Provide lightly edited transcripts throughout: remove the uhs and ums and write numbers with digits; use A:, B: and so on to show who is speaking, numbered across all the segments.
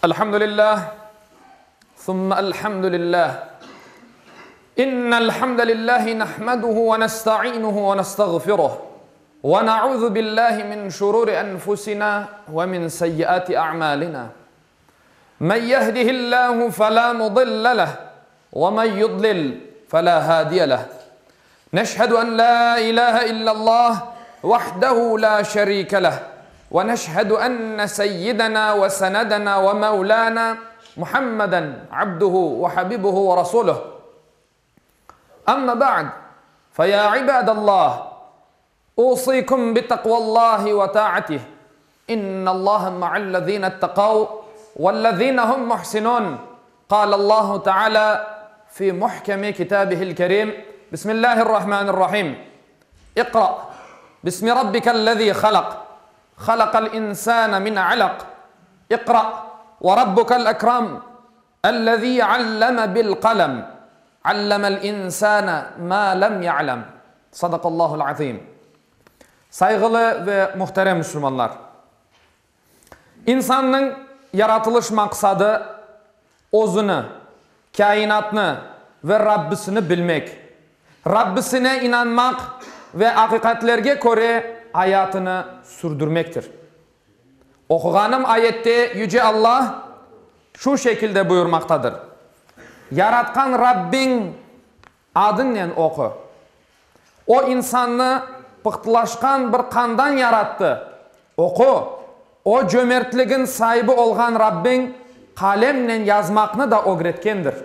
A: Elhamdülillah, thumma elhamdülillah. İnnel hamdelellahi nahmaduhu ve nesta'inuhu ve nestağfiruh. Ve na'udhu billahi min şururi enfusina ve min seyyiati a'malina. Men yehdihillahu fela mudille leh ve men yudlil fela hadiye leh. Neşhedü en la ilahe illallah vahdehu la şerike leh. ونشهد أن سيدنا وسندنا ومولانا محمدا عبده وحبيبه ورسوله أما بعد فيا عباد الله أوصيكم بتقوى الله وطاعته إن الله مع الذين اتقوا والذين هم محسنون قال الله تعالى في محكم كتابه الكريم بسم الله الرحمن الرحيم اقرأ باسم ربك الذي خلق خلق الإنسان من علق اقرأ وربك الأكرم الذي علم بالقلم علم الإنسان ما لم يعلم صدق الله العظيم. Saygılı ve muhterem Müslümanlar, insanın yaratılış maksadı özünü, kainatını ve Rabbisini bilmek, Rabbisine inanmak ve hakikatlerge göre hayatını sürdürmektir. Okuganım ayette Yüce Allah şu şekilde buyurmaktadır. Yaratkan Rabbin adınla oku. O insanı pıhtılaşkan bir kandan yarattı. Oku. O cömertliğin sahibi olgan Rabbin kalemle yazmakını da öğretkendir.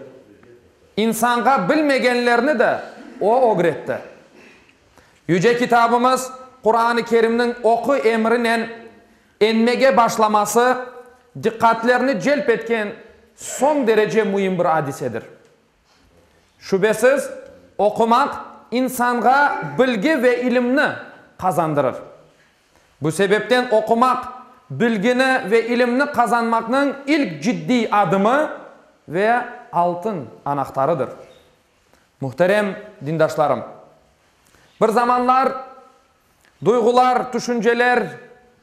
A: İnsanga bilmegenlerini de o öğretti. Yüce kitabımız Kur'an-ı Kerim'nin oku emrinin enmege başlaması dikkatlerini celp etken son derece mühim bir hadisedir. Şüphesiz okumak insanga bilgi ve ilimni kazandırır. Bu sebepten okumak bilgini ve ilimni kazanmakның ilk ciddi adımı ve altın anahtarıdır. Muhterem dindaşlarım, bir zamanlar duygular, düşünceler,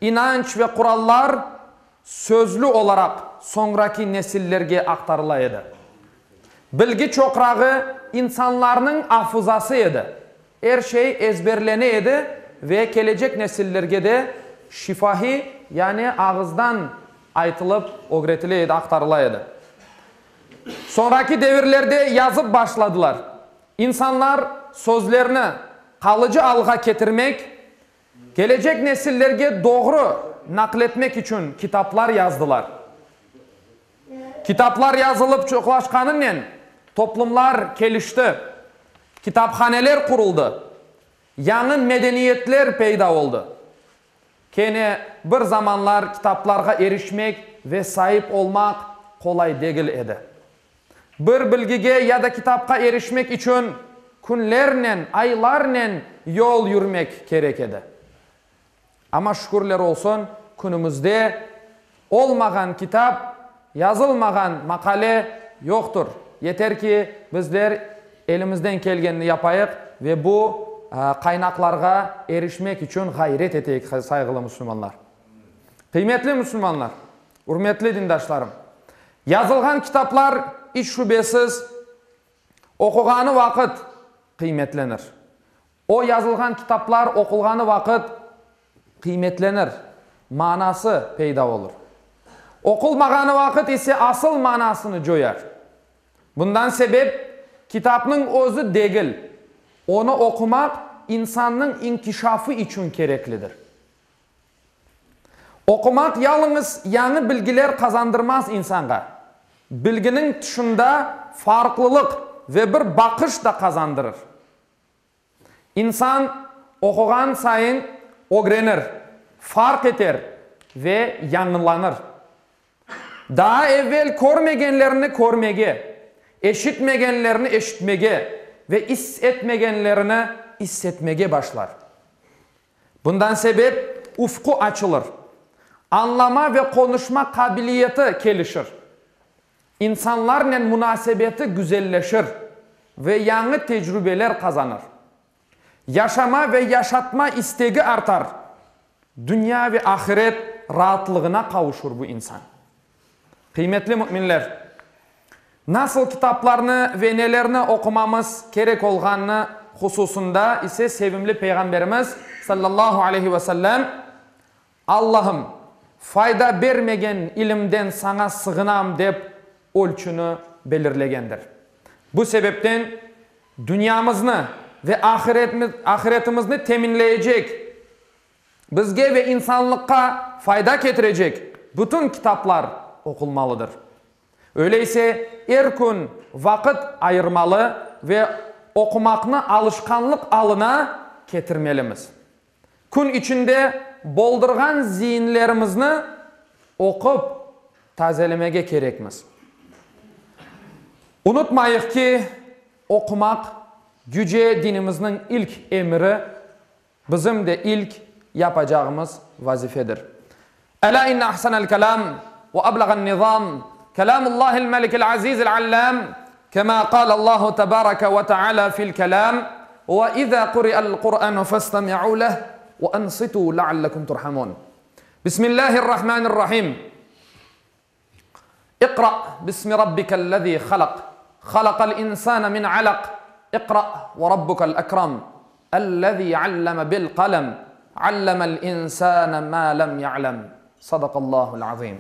A: inanç ve kurallar sözlü olarak sonraki nesillerge aktarılaydı. Bilgi çokrağı insanların hafızası idi. Her şey ezberleneydi ve gelecek nesillerge de şifahi yani ağızdan aytılıp öğretileydi, aktarılaydı. Sonraki devirlerde yazıp başladılar. İnsanlar sözlerini kalıcı alga getirmek, gelecek nesillerge doğru nakletmek için kitaplar yazdılar. Kitaplar yazılıp çoklaşkanınla toplumlar gelişti. Kitaphaneler kuruldu. Yeni medeniyetler peyda oldu. Kene bir zamanlar kitaplarga erişmek ve sahip olmak kolay değil edi. Bir bilgige ya da kitapka erişmek için günlerle, aylarla yol yürümek gerek edi. Ama şükürler olsun günümüzde olmagan kitap, yazılmagan makale yoktur. Yeter ki bizler elimizden gelgenini yapayık ve bu kaynaklarga erişmek için gayret eteyik saygılı Müslümanlar. Kıymetli Müslümanlar, hürmetli dindaşlarım. Yazılgan kitaplar hiç şüphesiz okuganı vakit kıymetlenir. O yazılgan kitaplar okulganı vakit kıymetlenir. Manası peyda olur. Okulmaganı vakit ise asıl manasını joyar. Bundan sebep kitabın özü değil. Onu okumak insanın inkişafı için gereklidir. Okumak yalnız yeni bilgiler kazandırmaz insana. Bilginin dışında farklılık ve bir bakış da kazandırır. İnsan okugan sayın öğrenir, fark eder ve yanılanır. Daha evvel görmegenlerini görmege, eşitmegenlerini eşitmege ve hissetmegenlerini hissetmege başlar. Bundan sebep ufku açılır. Anlama ve konuşma kabiliyeti gelişir. İnsanlarla münasebeti güzelleşir ve yeni tecrübeler kazanır. Yaşama ve yaşatma isteği artar. Dünya ve ahiret rahatlığına kavuşur bu insan. Kıymetli müminler, nasıl kitaplarını ve nelerini okumamız gerek olganını hususunda ise sevimli Peygamberimiz sallallahu aleyhi ve sellem Allah'ım fayda vermegen ilimden sana sığınam dep ölçünü belirlegendir. Bu sebepten dünyamızını ve ahiretimizni teminleyecek, bizge ve insanlıkka fayda getirecek bütün kitaplar okulmalıdır. Öyleyse her gün vakit ayırmalı ve okumakını alışkanlık alına getirmelimiz. Gün içinde boldurgan zihinlerimizni okup tazelemege gerekmiz. Unutmayık ki okumak yüce dinimizin ilk emri, bizim de ilk yapacağımız vazifedir. Ela inne ahsanel kelam ve ablagan nizam kelamullahil melikil azizil allam kema qala Allahu tebareke ve teala fil kelam ve iza quri'al Kur'anu fastami'u leh ve ansitu la'allakum turhamun. Bismillahirrahmanirrahim. اقرأ باسم ربك الذي خلق خلق الإنسان من علق اقرأ وربك الأكرم الذي علم بالقلم علم الإنسان ما لم يعلم صدق الله العظيم.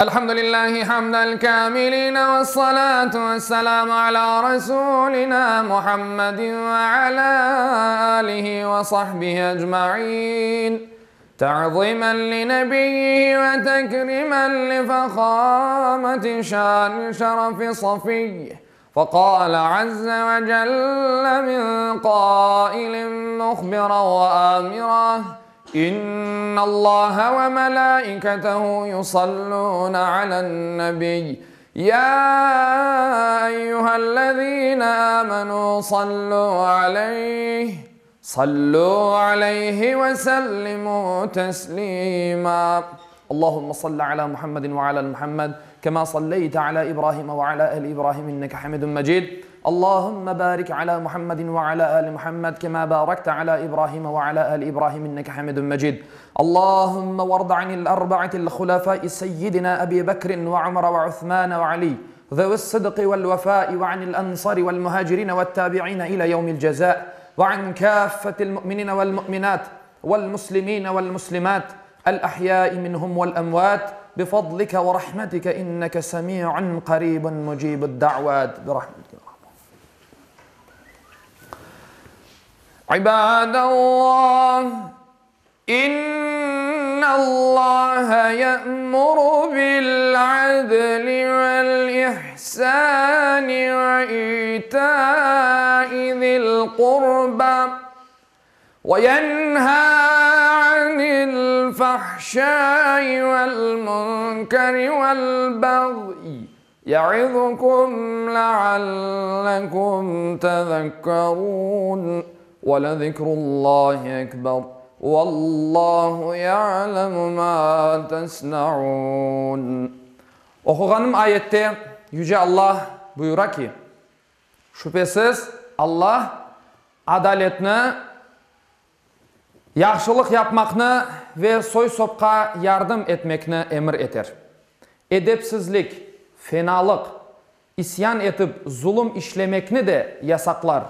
A: الحمد لله حمد الكاملين والصلاة والسلام على رسولنا محمد وعلى آله وصحبه أجمعين تعظيما لنبيه وتكريما لفخامة شان شرف صفيه فقال عز وجل من قائل مخبرا وآمرا إن الله وملائكته يصلون على النبي يا أيها الذين آمنوا صلوا عليه وسلموا تسليما اللهم صل على محمد وعلى محمد كما صليت على إبراهيم وعلى آل إبراهيم إنك حميد مجيد اللهم بارك على محمد وعلى آل محمد كما باركت على إبراهيم وعلى آل إبراهيم إنك حميد مجيد اللهم وارض عن الأربعة الخلفاء سيدنا أبي بكر وعمر وعثمان وعلي ذوي الصدق والوفاء وعن الأنصار والمهاجرين والتابعين إلى يوم الجزاء وعن كافة المؤمنين والمؤمنات والمسلمين والمسلمات الأحياء منهم والأموات بفضلك ورحمتك إنك سميع قريب مجيب الدعوات برحمتك عباد الله إن الله يأمر بالعدل والإحسان وإيتاء ذي القربى وينهى عن الفحشاء والمنكر والبغي يعظكم لعلكم تذكرون ولذكر الله أكبر والله يعلم ما تصنعون. Okuganım ayette Yüce Allah buyura ki, şüphesiz Allah adaletini, yaxşılık yapmakını ve soy sopka yardım etmekini emir eter. Edepsizlik, fenalık, isyan etip zulüm işlemekini de yasaklar.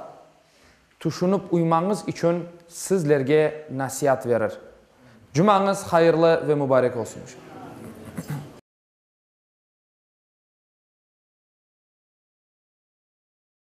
A: Tuşunup uymanız için sizlerge nasihat verir. Cumanız hayırlı ve mübarek olsun.